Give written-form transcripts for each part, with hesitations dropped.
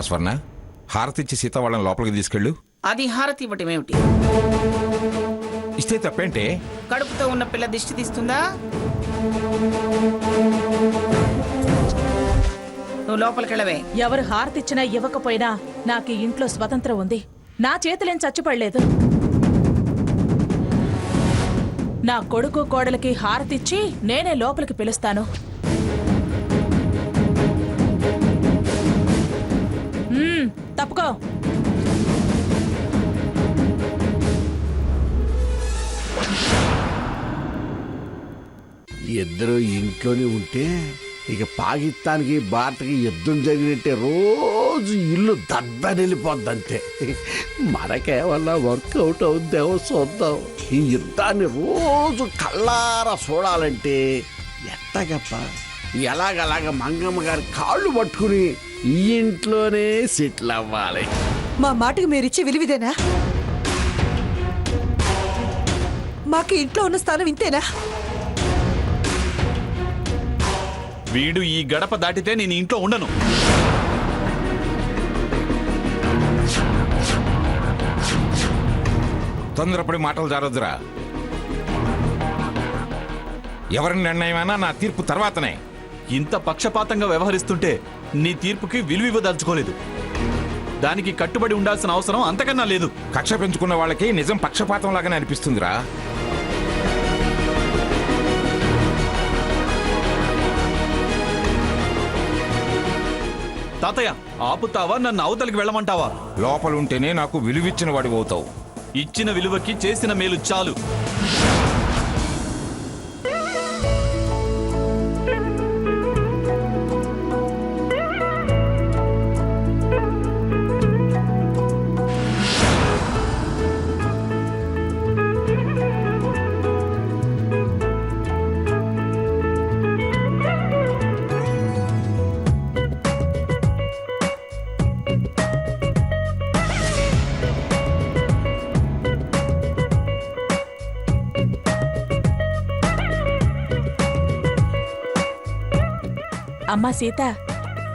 స్వర్ణ, హారతిచ్చి సీత వాళ్ళని లోపలికి తీసుకెళ్ళు. అది హారతి ఇవ్వటం ఏమిటి? ఇస్తే తప్పేంటే? కడుపుతో ఉన్న పిల్ల దిష్టి తీస్తుందా? నువ్వు లోపలికెళ్ళవే. ఎవరు హారతిచ్చినా ఇవ్వకపోయినా నాకు ఈ ఇంట్లో స్వతంత్రం ఉంది. నా చేతులేం చచ్చిపడలేదు. నా కొడుకు కోడలికి హారతిచ్చి నేనే లోపలికి పిలుస్తాను. తప్పుకో. ఇద్దరు ఇంట్లోనే ఉంటే ఇక పాకిస్తాన్కి భారత్కి యుద్ధం జరిగినట్టే రోజు ఇల్లు దద్దరిల్లిపోద్దంతే. మనకేమన్నా వర్కౌట్ అవుద్దేమో చూద్దాం. ఈ యుద్ధాన్ని రోజు కళ్ళారా చూడాలంటే ఎట్టగప్ప ఎలాగలాగ మంగమ్మ గారి కాళ్ళు పట్టుకుని ఈ ఇంట్లోనే సెటిల్ అవ్వాలి. మా మాటకు మీరిచ్చే విలువిదేనా? మాకు ఇంట్లో ఉన్న స్థానం ఇంతేనా? వీడు ఈ గడప దాటితే నేను ఇంట్లో ఉండను. తొందరపడి మాటలు జారొద్దురా. ఎవరి నిర్ణయమైనా నా తీర్పు తర్వాతనే. ఇంత పక్షపాతంగా వ్యవహరిస్తుంటే నీ తీర్పుకి విలువివ్వదలుచుకోలేదు. దానికి కట్టుబడి ఉండాల్సిన అవసరం అంతకన్నా లేదు. కక్ష పెంచుకున్న వాళ్ళకి నిజం పక్షపాతం లాగానే అనిపిస్తుందిరా. తాతయ్య, ఆపుతావా? నన్ను అవతలికి వెళ్ళమంటావా? లోపలుంటేనే నాకు విలువిచ్చిన వాడివి అవుతావు. ఇచ్చిన విలువకి చేసిన మేలు చాలు. అమ్మా సీత,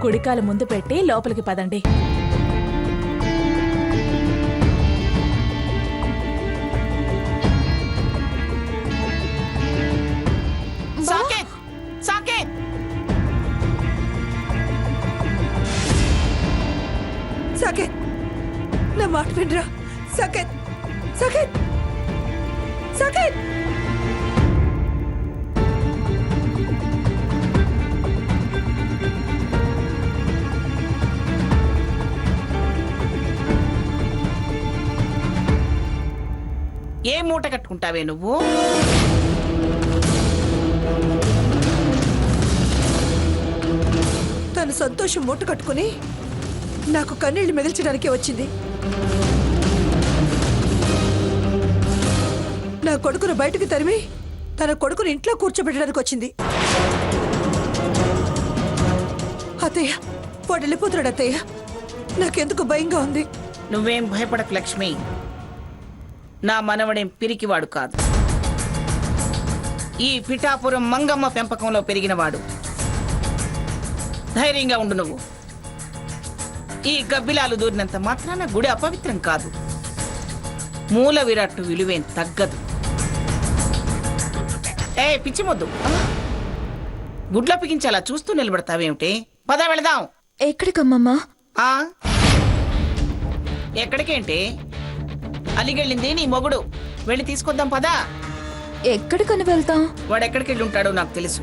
కుడికాలు ముందు పెట్టి లోపలికి పదండి. సాకేత్, సాకేత్. సాకేత్, నా మాట వినరా? సాకేత్, సాకేత్, సాకేత్. ఏ మూట కట్టుకుంటావే నువ్వు? తన సంతోషం మూట కట్టుకుని నాకు కన్నీళ్లు మిగిల్చడానికే వచ్చింది. నా కొడుకును బయటకు తరిమి తన కొడుకుని ఇంట్లో కూర్చోబెట్టడానికి వచ్చింది. అత్తయ్య, వాడు వెళ్ళిపోతున్నాడు అత్తయ్య. నాకెందుకు భయంగా ఉంది. నువ్వేం భయపడకు లక్ష్మి. నా మనవడేం పిరికివాడు కాదు. ఈ పిఠాపురం మంగమ్మ పెంపకంలో పెరిగినవాడు. ధైర్యంగా ఉండు నువ్వు. ఈ గబ్బిలాలు దూరినంత మాత్రాన గుడి అపవిత్రం కాదు. మూల విరాట్టు విలువేం తగ్గదు. పిచ్చి మొద్దు, గుడ్ల పిగించాలా చూస్తూ నిలబడతావేమిటి? పద వెళదాం. ఎక్కడికమ్మమ్మా? ఎక్కడికేంటి? అలిగెళ్ళింది నీ మొగుడు. వెళ్ళి తీసుకొద్దాం పదా. ఎక్కడికని వెళ్తాం? వాడు ఎక్కడికి వెళ్ళి ఉంటాడో నాకు తెలుసు.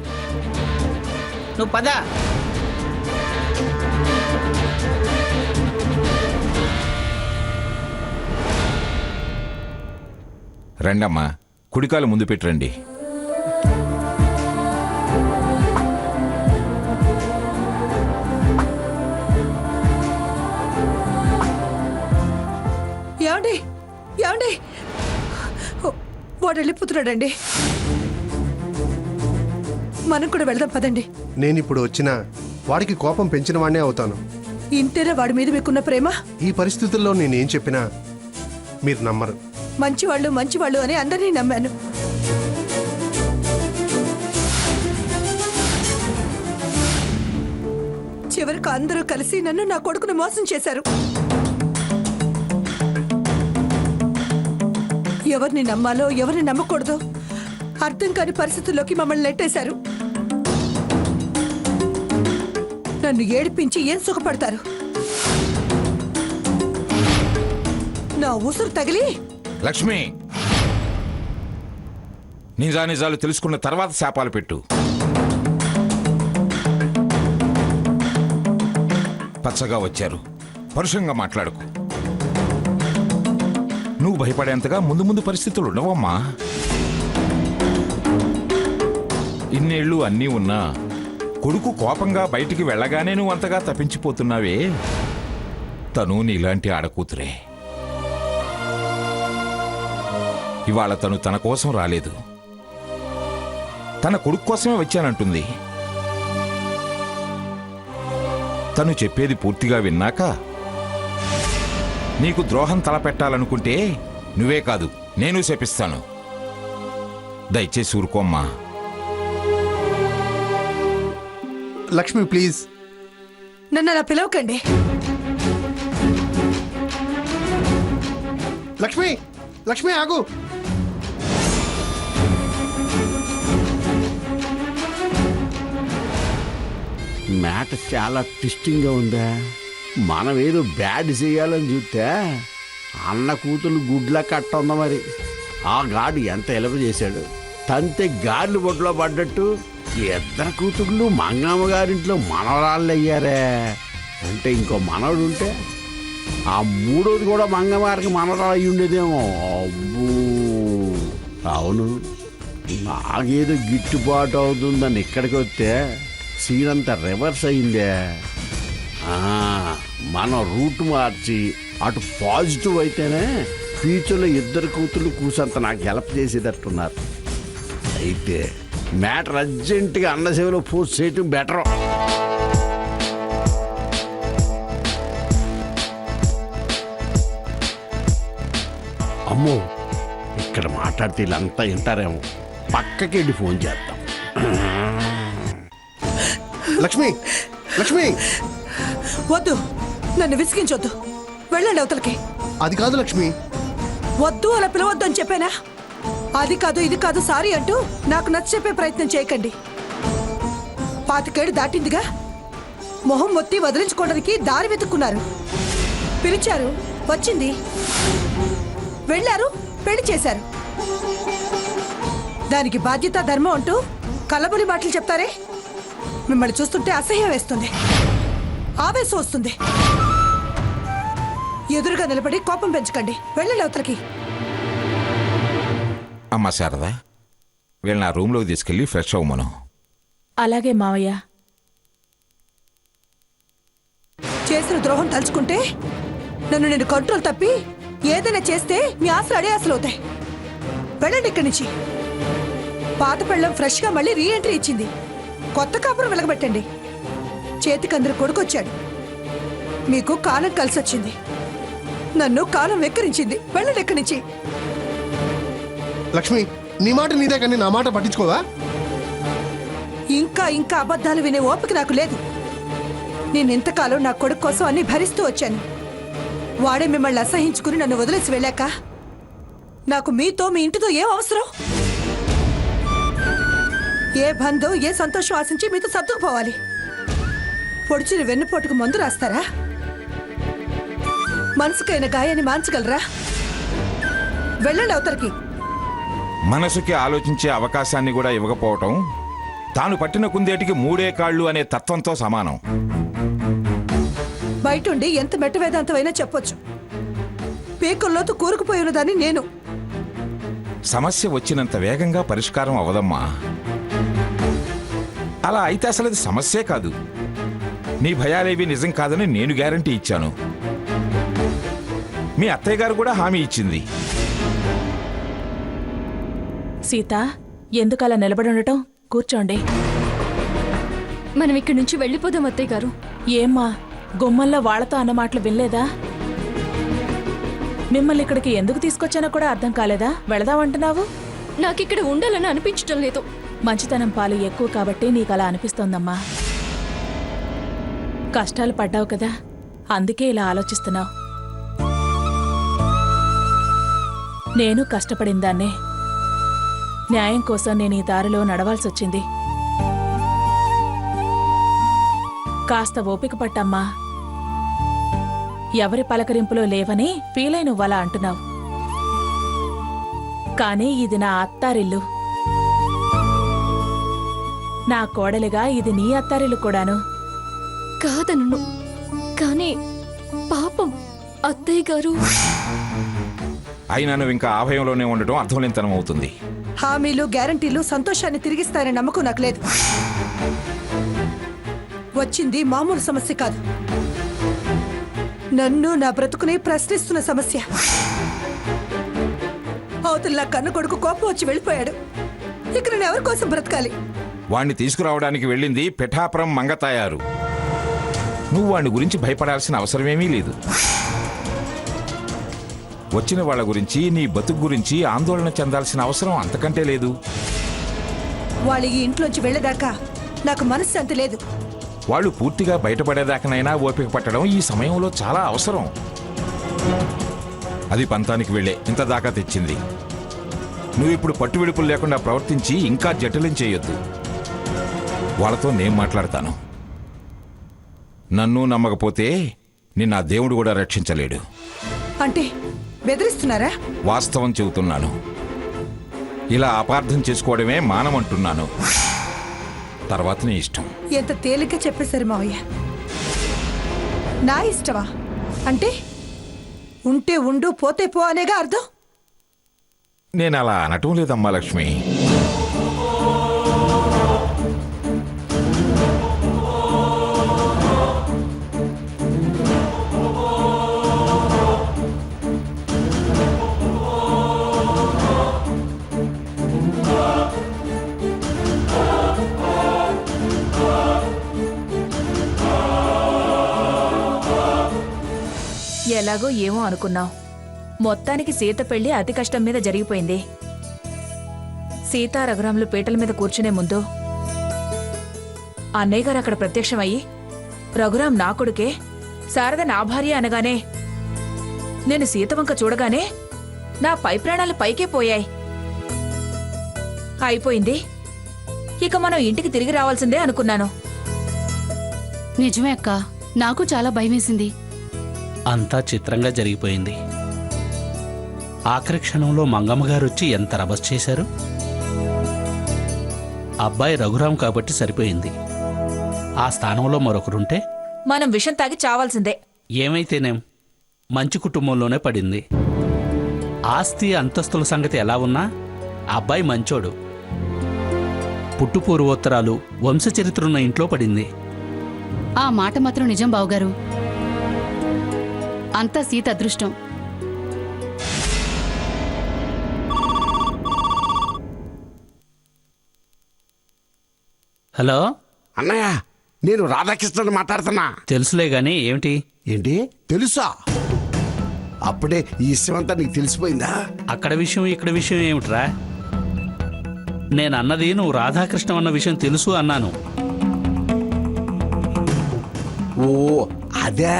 నువ్వు పదా. రండమ్మా, కుడికాలు ముందు పెట్టిరండి. ఏమండి, ఏమండి, వాడు వెళ్ళిపోతున్నాడండి. మనం కూడా వెళ్దాం పదండి. నేనిప్పుడు వచ్చినా వాడికి కోపం పెంచిన వాడినే అవుతాను. ఇంతేనా వాడి మీద మీకున్న ప్రేమ? ఈ పరిస్థితుల్లో నేనేం చెప్పినా మీరు నమ్మరు. మంచివాళ్ళు మంచివాళ్ళు అని అందరినీ నమ్మాను. చివరికి అందరూ కలిసి నన్ను నా కొడుకును మోసం చేశారు. ఎవరిని నమ్మాలో ఎవరిని నమ్మకూడదో అర్థం కాని పరిస్థితుల్లోకి మమ్మల్ని నెట్టేశారు. నన్ను ఏడిపించి ఏం సుఖపడతారు? నా ఊసురు తగిలి లక్ష్మి, నిజానిజాలు తెలుసుకున్న తర్వాత శాపాలు పెట్టు. పచ్చగా వచ్చారు, పరుషంగా మాట్లాడుకు. నువ్వు భయపడేంతగా ముందు ముందు పరిస్థితులు ఉండవమ్మా. ఇన్నేళ్ళు అన్నీ ఉన్నా కొడుకు కోపంగా బయటికి వెళ్ళగానే నువ్వు అంతగా తప్పించిపోతున్నావే, తను నీలాంటి ఆడకూతురే. ఇవాళ తను తన కోసం రాలేదు, తన కొడుకు కోసమే వచ్చానంటుంది. తను చెప్పేది పూర్తిగా విన్నాక నీకు ద్రోహం తలపెట్టాలనుకుంటే నువ్వే కాదు నేను శపిస్తాను. దయచేసి ఊరుకోమ్మా. లక్ష్మి ప్లీజ్. నన్ను అలా పిలవకండి. లక్ష్మి, లక్ష్మి ఆగు. మ్యాటర్ చాలా ట్విస్టింగ్గా ఉందా. మనం ఏదో బ్యాడ్ చేయాలని చూస్తే అన్న కూతురు గుడ్లా కట్ట ఉందా మరి. ఆ గాడు ఎంత ఎలప చేశాడు. తంతే గాడ్లు బొడ్లో పడ్డట్టు ఇద్దరు కూతుర్లు మంగమ్మ గారింట్లో మనవరాళ్ళు అయ్యారే. అంటే ఇంకో మనవడు ఉంటే ఆ మూడోది కూడా మంగమ్మారికి మనవరాలు అయ్యి ఉండేదేమో. అబ్బూ, అవును, నాకేదో గిట్టుబాటు అవుతుందని ఇక్కడికి వస్తే సీన్ అంతా రివర్స్ అయిందే. మనం రూట్ మార్చి అటు పాజిటివ్ అయితేనే ఫ్యూచర్లో ఇద్దరు కూతుర్లు కూసంత నాకు హెల్ప్ చేసేటట్టున్నారు. అయితే మ్యాటర్ అర్జెంటుగా అన్న సేవలో పోస్ట్ చేయటం బెటర్. అమ్మో, ఇక్కడ మాట్లాడితే వీళ్ళంతా వింటారేమో. పక్కకి వెళ్ళి ఫోన్ చేద్దాం. లక్ష్మి, లక్ష్మి. వద్దు, నన్ను విసిగించొద్దు. వెళ్ళండి అవతలకి. అది కాదు లక్ష్మి. వద్దు, అలా పిలవద్దు అని చెప్పానా? అది కాదు ఇది కాదు సారీ అంటూ నాకు నచ్చ చెప్పే ప్రయత్నం చేయకండి. 25 ఏళ్ళు దాటిందిగా. మొహం మొత్తి వదిలించుకోవడానికి దారి వెతుక్కున్నారు. పిలిచారు, వచ్చింది. వెళ్ళారు, పెళ్లి చేశారు. దానికి బాధ్యత ధర్మం అంటూ కళ్ళబులి మాటలు చెప్తారే. మిమ్మల్ని చూస్తుంటే అసహ్యం వేస్తుంది, ఆవేశం వస్తుంది. ఎదురుగా నిలబడి కోపం పెంచకండి. వెళ్ళండి అవతలకి. అమ్మా శారదా, వీళ్ళ నా రూమ్లోకి తీసుకెళ్ళి ఫ్రెష్ అవ్వమను. అలాగే మావయ్య. చేసిన ద్రోహం తలుచుకుంటే నన్ను నేను కంట్రోల్ తప్పి ఏదైనా చేస్తే మీ ఆశలు అడే ఆశలు అవుతాయి. వెళ్ళండి ఇక్కడి నుంచి. పాత పెళ్ళం ఫ్రెష్ గా మళ్ళీ రీఎంట్రీ ఇచ్చింది. కొత్త కాపురం వెలగబెట్టండి. చేతికందరు కొడుకొచ్చాడు. మీకు కాలం కలిసొచ్చింది. నన్ను కాలం వెక్కిరించింది. వెళ్ళండి ఇక్కడి నుంచి. లక్ష్మి, నీ మాట నీదే కానీ నా మాట పట్టించుకోవా? ఇంకా ఇంకా అబద్ధాలు వినే ఓపిక నాకు లేదు. నేను ఇంతకాలం నా కొడుకు కోసం అన్ని భరిస్తూ వచ్చాను. వాడే మిమ్మల్ని అసహించుకుని నన్ను వదిలేసి వెళ్ళాక నాకు మీతో మీ ఇంటితో ఏం అవసరం? ఏ బంధం ఏ సంతోషం ఆశించి మీతో సర్దుకుపోవాలి? పొడిచిన వెన్నుపోటుకు మందు రాస్తారా? మనసుకైన గాయాన్ని మాంచగలరా? వెళ్ళండి అవతలకి. మనసుకి ఆలోచించే అవకాశాన్ని కూడా ఇవ్వకపోవటం తాను పట్టిన కుందేటికి 3 కాళ్ళు అనే తత్వంతో సమానం. బయటుండి ఎంత మెట్ట వేదాంతమైనా చెప్పొచ్చు. పీకల్లోతు కూరుకుపోయి ఉన్నదాన్ని నేను. సమస్య వచ్చినంత వేగంగా పరిష్కారం అవదమ్మా. అలా అయితే అసలు అది సమస్యే కాదు. నీ భయాలేవి నిజం కాదని నేను గ్యారంటీ ఇచ్చాను. మీ అత్తయ్య గారు కూడా హామీ ఇచ్చింది. సీత, ఎందుకలా నిలబడి ఉండటం? కూర్చోండి. మనం ఇక్కడి నుంచి వెళ్ళిపోదాం అత్తయ్య గారు. ఏమ్మా, గుమ్మంలో వాళ్లతో అన్న మాటలు వినలేదా? మిమ్మల్ని ఇక్కడికి ఎందుకు తీసుకొచ్చానో కూడా అర్థం కాలేదా? వెళదామంటున్నావు. నాకిక్కడ ఉండాలని అనిపించటం లేదు. మంచితనం పాలు ఎక్కువ కాబట్టి నీకు అలా అనిపిస్తోందమ్మా. కష్టాలు పడ్డావు కదా అందుకే ఇలా ఆలోచిస్తున్నావు. నేను కష్టపడిందాన్నే. న్యాయం కోసం నేను ఈ దారిలో నడవాల్సొచ్చింది. కాస్త ఓపిక పట్టమ్మా. ఎవరి పలకరింపులో లేవని ఫీలై నువ్వలా అంటున్నావు. కానీ ఇది నా అత్తారిల్లు. నా కోడలిగా ఇది నీ అత్తారిల్లు కూడాను. కాదను, కానీ పాపం అత్తయ్య గారు. అయినా నువ్వు ఇంకా ఆ భయంలోనే ఉండటం అర్థంలేనితనం అవుతుంది. హామీలు గ్యారంటీలు సంతోషాన్ని తిరిగిస్తారనే నమ్మకం నాకు లేదు. వచ్చింది మామూలు సమస్య కాదు, నన్ను నా బ్రతుకుని ప్రశ్నిస్తున్న సమస్య. అవతల నా కన్న కొడుకు కోపం వచ్చి వెళ్ళిపోయాడు. ఇక నేను ఎవరి కోసం బ్రతకాలి? వాణ్ణి తీసుకురావడానికి వెళ్ళింది పిఠాపురం మంగతాయారు. నువ్వు వాణ్ణి గురించి భయపడాల్సిన అవసరమేమీ లేదు. వచ్చిన వాళ్ళ గురించి నీ బతుకు గురించి ఆందోళన చెందాల్సిన అవసరం అంతకంటే లేదు. వాళ్ళు ఈ ఇంట్లోంచి వెళ్ళేదాకా నాకు మనశ్శాంతి లేదు. వాళ్ళు పూర్తిగా బయటపడేదాకనైనా ఓపిక పట్టడం ఈ సమయంలో చాలా అవసరం. అది పంతానికి వెళ్ళే ఇంత దాకా తెచ్చింది. నువ్వు ఇప్పుడు పట్టు విడుపులు లేకుండా ప్రవర్తించి ఇంకా జటిలం చేయొద్దు. వాళ్ళతో నేను మాట్లాడతాను. నన్ను నమ్మకపోతే నిన్న ఆ దేవుడు కూడా రక్షించలేడు. అంటే బెదిరిస్తున్నారా? వాస్తవం చెబుతున్నాను. ఇలా అపార్థం చేసుకోవడమే మానమంటున్నాను. తర్వాత నీ ఇష్టం. ఎంత తేలిగ్గా చెప్పేశారు మావయ్య. నా ఇష్టమా అంటే ఉంటే ఉండు పోతే పో అనేగా అర్థం. నేను అలా అనటం లేదమ్మా లక్ష్మి. ఎలాగో ఏమో అనుకున్నావు. మొత్తానికి సీత పెళ్లి అతి కష్టం మీద జరిగిపోయింది. సీతా రఘురాములు పీటల మీద కూర్చునే ముందు అన్నయ్య గారు అక్కడ ప్రత్యక్షమయ్యి రఘురాం నా కొడుకే, శారద నా భార్య అనగానే నేను సీత వంక చూడగానే నా పై ప్రాణాలు పైకే పోయాయి. అయిపోయింది, ఇక మనం ఇంటికి తిరిగి రావాల్సిందే అనుకున్నాను. నిజమే అక్క, నాకు చాలా భయమేసింది. అంతా చిత్రంగా జరిగిపోయింది. ఆఖరి క్షణంలో మంగమ్మగారు వచ్చి ఎంత రభస్ చేశారు. అబ్బాయి రఘురాం కాబట్టి సరిపోయింది. ఆ స్థానంలో మరొకరుంటే మనం విషం తాగి చావాల్సిందే. ఏమైతేనేం మంచి కుటుంబంలోనే పడింది. ఆస్తి అంతస్తుల సంగతి ఎలా ఉన్నా అబ్బాయి మంచోడు. పుట్టుపూర్వోత్తరాలు వంశచరిత్రున్న ఇంట్లో పడింది. ఆ మాట మాత్రం నిజం బావగారు. అంతా సీత అదృష్టం. హలో అన్నయ్య, నేను రాధాకృష్ణని మాట్లాడుతున్నా. తెలుసులే గాని ఏమిటి? ఏంటి తెలుసా? అప్పుడే ఈ విషయం అంతా నీకు తెలిసిపోయిందా? అక్కడ విషయం ఇక్కడ విషయం ఏమిట్రా? నేనన్నది నువ్వు రాధాకృష్ణ అన్న విషయం తెలుసు అన్నాను. ఓ అదే,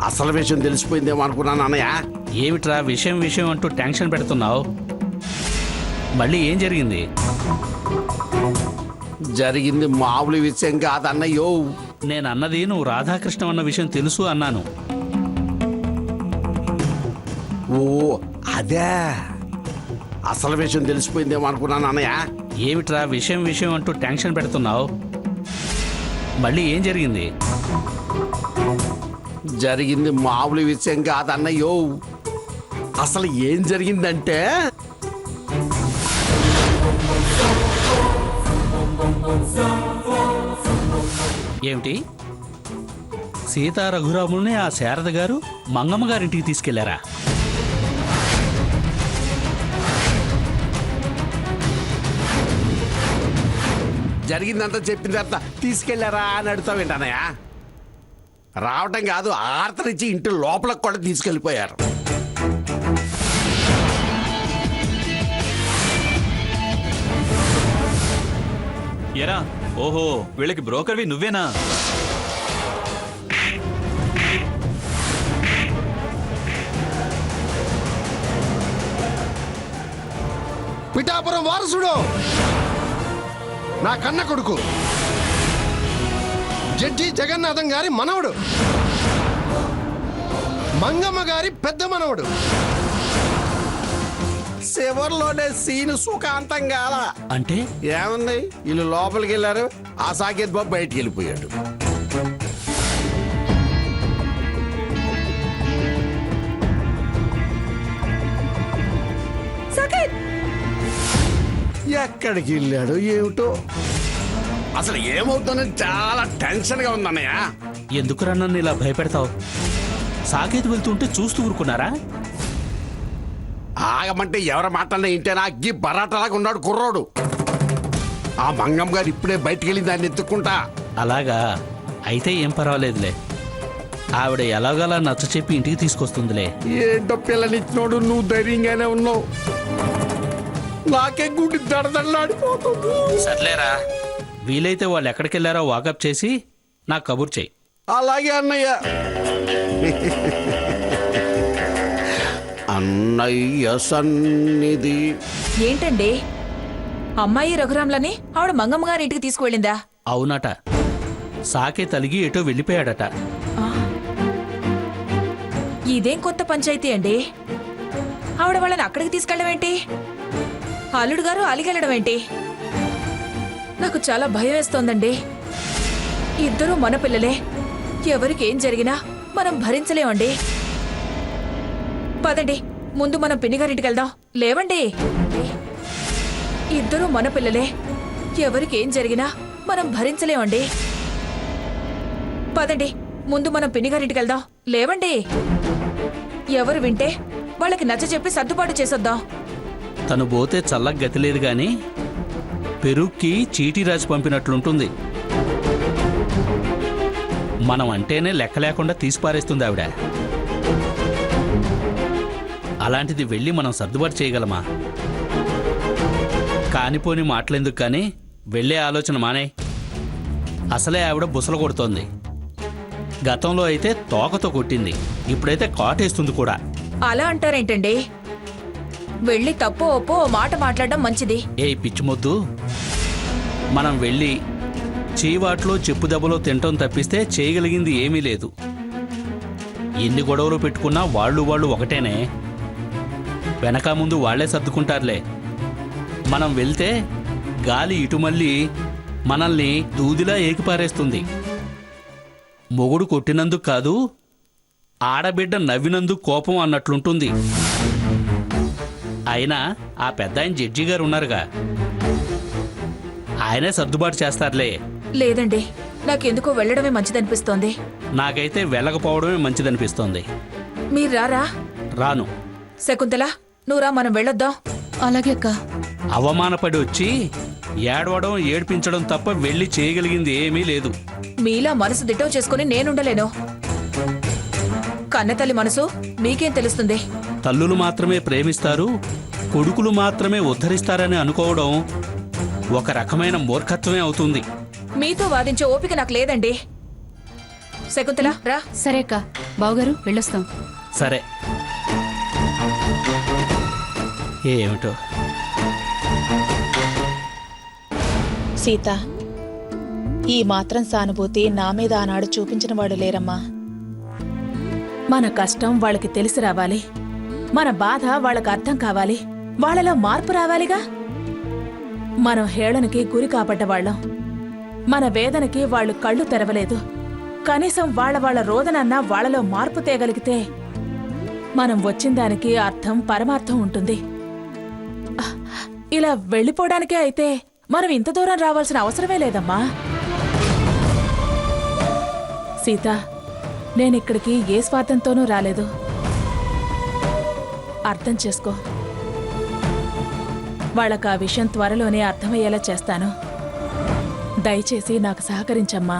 అసలు విషయం తెలిసిపోయిందేమో అనుకున్నాను అన్నయ్య. ఏమిట్రా విషయం విషయం అంటూ టెన్షన్ పెడుతున్నావు? మళ్ళీ ఏం జరిగింది? జరిగింది మామూలు విషయం కాదన్నయ్యో. నేనన్నది నువ్వు రాధాకృష్ణ అన్న విషయం తెలుసు అన్నాను. ఓ అదే, అసలు విషయం తెలిసిపోయిందేమో అనుకున్నాను అన్నయ్య. ఏమిట్రా విషయం విషయం అంటూ టెన్షన్ పెడుతున్నావు? మళ్ళీ ఏం జరిగింది? జరిగింది మామూలు విషయం కాదన్నయ్యో. అసలు ఏం జరిగిందంటే ఏమిటి? సీతా రఘురాముల్ని ఆ శారద గారు మంగమ్మ గారింటికి తీసుకెళ్లారా? జరిగిందంతా చెప్పిన తర్వాత తీసుకెళ్లారా అని అడుగుతావేంటన్నయ్య? రావటం కాదు, ఆర్తనిచ్చి ఇంటి లోపలికి కూడా తీసుకెళ్లిపోయారు. ఎరా, ఓహో వీళ్ళకి బ్రోకర్వి నువ్వేనా? పిఠాపురం వారసుడు, నా కన్న కొడుకు, జడ్జి జగన్నాథం గారి మనవడు, మంగమ్మ గారి పెద్ద మనవడు. చివర్లోనే సీను సుఖాంతం కాల. అంటే ఏముంది, వీళ్ళు లోపలికి వెళ్ళారు, ఆ సాకేత్ బాబు బయటికి వెళ్ళిపోయాడు. సాకేత్, ఎక్కడికి వెళ్ళాడు ఏమిటో. అసలు ఏమవుతుందని చాలా టెన్షన్ గా ఉందన్నయ్య. ఎందుకురా నన్ను ఇలా భయపెడతావు? సాకేత్ వెళ్తుంటే చూస్తూ ఊరుకున్నారా? ఆగమంటే ఎవరి మాటలనే ఇంటేనా అగ్గి బరాటలాగా ఉన్నాడు కుర్రోడు. ఆ మంగం గారు ఇప్పుడే బయటికి వెళ్ళి దాన్ని ఎత్తుక్కుంటా. అలాగా అయితే ఏం పర్వాలేదులే. ఆవిడ ఎలాగలా నచ్చ చెప్పి ఇంటికి తీసుకొస్తుందిలే. ఏంటో పిల్లనిచ్చినోడు, నువ్వు ధైర్యంగానే ఉన్నావు, నాకే గుడి దడదడలాడిపోతుంది. సర్లేరా, వీలైతే వాళ్ళు ఎక్కడికి వెళ్ళారో వాకప్ చేసి నాకు కబుర్ చెయ్యి. అలాగే అన్నయ్య. అన్నయ్య సన్నిధి. ఏంటండి, అమ్మాయి రఘురాంలని ఆవిడ మంగమ్మ గారి ఇంటికి తీసుకువెళ్ళిందా? అవునట, సాకే తలిగి ఎటో వెళ్ళిపోయాడట. ఇదేం కొత్త పంచాయతీ అండి? ఆవిడ వాళ్ళని అక్కడికి తీసుకెళ్ళడం ఏంటి? అల్లుడు గారు అలిగెళ్ళడం ఏంటి? నాకు చాలా భయం వేస్తోందండి. ఇద్దరూ మన పిల్లలే, ఎవరికి ఏం జరిగినా మనం భరించలేమండి. పదండి, ముందు మనం పిన్నిగారింటికి వెళ్దాం. లేవండి, ఇద్దరూ మన పిల్లలే, ఎవరికి ఏం జరిగినా మనం భరించలేమండి. పదండి, ముందు మనం పిన్నిగారింటికి వెళ్దాం. లేవండి, ఎవరు వింటే వాళ్ళకి నచ్చ చెప్పి సర్దుబాటు చేసొద్దాం. తను పోతే చల్లగా గతి లేదు గాని పెరుక్కి చీటీ రాసి పంపినట్లుంటుంది. మనం అంటేనే లెక్క లేకుండా తీసిపారేస్తుంది ఆవిడ. అలాంటిది వెళ్ళి మనం సర్దుబాటు చేయగలమా? కానిపోని మాటలెందుకు కానీ వెళ్ళే ఆలోచన మానే. అసలే ఆవిడ బుసలు కొడుతోంది. గతంలో అయితే తోకతో కొట్టింది, ఇప్పుడైతే కాటేస్తుంది కూడా. అలా అంటారేంటండి? వెళ్ళి తప్పో ఒప్పో ఓ మాట మాట్లాడడం మంచిది. ఏ పిచ్చిమొద్దు, మనం వెళ్ళి చీవాట్లో చెప్పు దెబ్బలో తింటం తప్పిస్తే చేయగలిగింది ఏమీ లేదు. ఎన్ని గొడవలు పెట్టుకున్నా వాళ్ళు ఒకటేనే. వెనక ముందు వాళ్లే సర్దుకుంటారులే. మనం వెళ్తే గాలి ఇటుమల్లి మనల్ని దూదిలా ఏకిపారేస్తుంది. మొగుడు కొట్టినందుకు కాదు, ఆడబిడ్డ నవ్వినందుకు కోపం అన్నట్లుంటుంది. అయినా ఆ పెద్ద ఆయన జడ్జి గారు ఉన్నారుగా, ఆయనే సర్దుబాటు చేస్తారులే. లేదండి, నాకెందుకో వెళ్ళడమే మంచిదనిపిస్తోంది. నాకైతే వెళ్ళకపోవడమే మంచిదనిపిస్తోంది. మీరు రారా? రాను. శకుంతల, నువ్వురా, మనం వెళ్ళొద్దాం. అలాగే అక్క. అవమానపడి వచ్చి ఏడవడం ఏడ్పించడం తప్ప వెళ్ళి చేయగలిగింది ఏమీ లేదు. మీలా మనసు దిట్టం చేసుకుని నేనుండలేను. కన్నతల్లి మనసు మీకేం తెలుస్తుంది? తల్లులు మాత్రమే ప్రేమిస్తారు, కొడుకులు మాత్రమే ఉద్ధరిస్తారని అనుకోవడం ఒక రకమైన మూర్ఖత్వమే అవుతుంది. మీతో వాదించే ఓపిక నాకు లేదండి. శకుంతల, రా. సరే అక్క. బావగారు వెళ్ళొస్తాం. సరే. ఏమిటో సీత, ఈ మాత్రం సానుభూతి నా మీద ఆనాడు చూపించిన వాడు లేరమ్మా. మన కష్టం వాళ్ళకి తెలిసి రావాలి, మన బాధ వాళ్ళకి అర్థం కావాలి, వాళ్ళలో మార్పు రావాలిగా. మనం హేళనకి గురి కాబడ్డవాళ్ళం, మన వేదనకి వాళ్ళు కళ్ళు తెరవలేదు. కనీసం వాళ్ళ రోదనన్నా వాళ్లలో మార్పు తేగలిగితే మనం వచ్చిన దానికి అర్థం పరమార్థం ఉంటుంది. ఇలా వెళ్ళిపోవడానికే అయితే మనం ఇంత దూరం రావాల్సిన అవసరమే లేదమ్మా. సీత, నేనిక్కడికి ఏ స్వార్థంతోనూ రాలేదు. అర్థం చేసుకో. వాళ్ళకు ఆ విషయం త్వరలోనే అర్థమయ్యేలా చేస్తాను. దయచేసి నాకు సహకరించమ్మా.